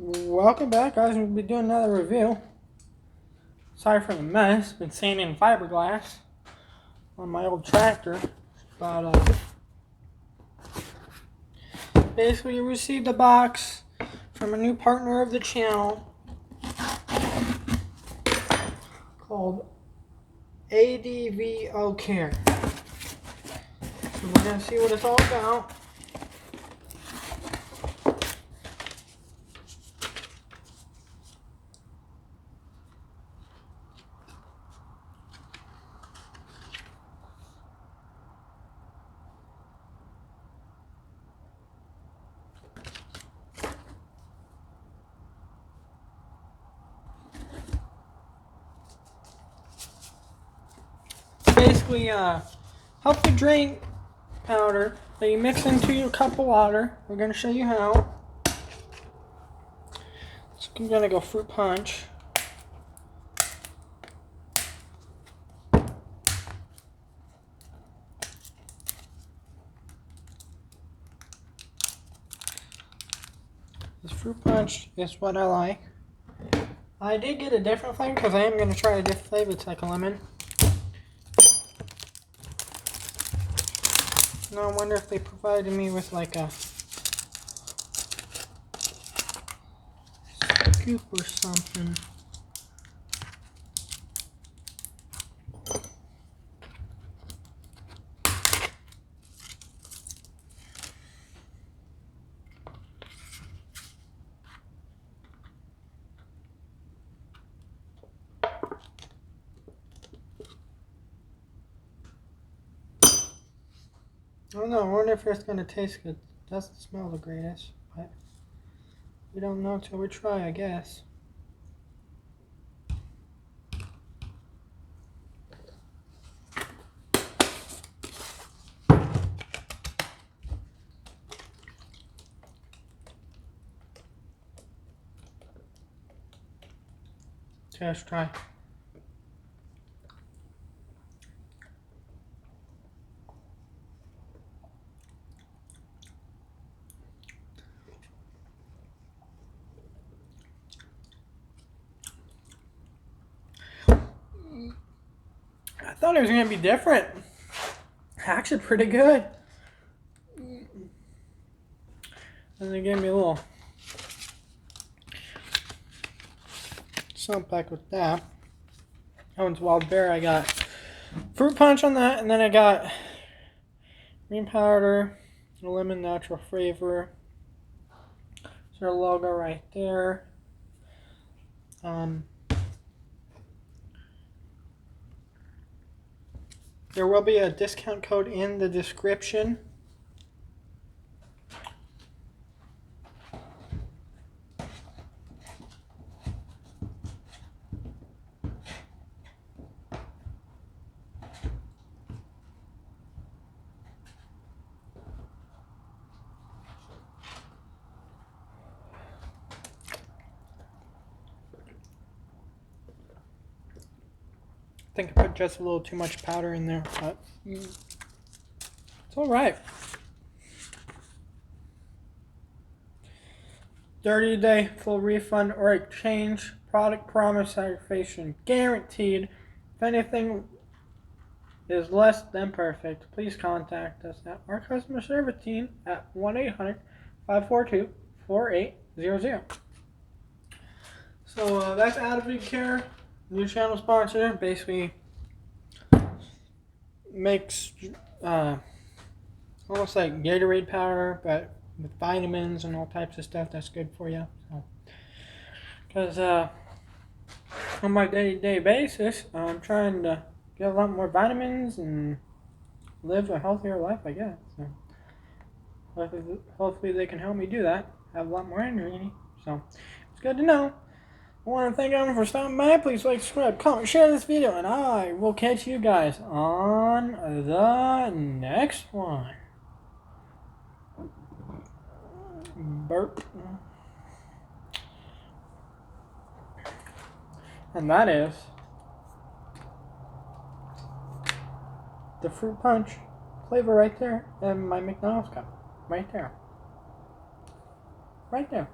Welcome back, guys. We'll be doing another review. Sorry for the mess. Been sanding fiberglass on my old tractor. But basically, you received a box from a new partner of the channel called ADVO Care. So we're gonna see what it's all about. Basically, healthy drink powder that you mix into your cup of water. We're going to show you how. So I'm going to go fruit punch. This fruit punch is what I like. I did get a different flavor because I am going to try a different flavor. It's like a lemon. Now I wonder if they provided me with like a scoop or something. I don't know, I wonder if it's going to taste good. It doesn't smell the greatest, but we don't know till we try, I guess. Let's try. I thought it was going to be different. Actually, pretty good. And they gave me a little something pack with that. That one's wild berry. I got fruit punch on that, and then I got green powder, lemon natural flavor. There's our logo right there. There will be a discount code in the description. I think I put just a little too much powder in there, but it's alright. 30-day full refund or exchange. Product promise satisfaction guaranteed. If anything is less than perfect, please contact us at our customer service team at 1-800-542-4800. So that's ADVO Care, new channel sponsor. Basically makes almost like Gatorade powder, but with vitamins and all types of stuff that's good for you. So, because on my day-to-day basis, I'm trying to get a lot more vitamins and live a healthier life, I guess. So hopefully they can help me do that. Have a lot more energy. So it's good to know. I want to thank everyone for stopping by. Please like, subscribe, comment, share this video, and I will catch you guys on the next one. Burp. And that is the fruit punch flavor right there, and my McDonald's cup right there. Right there.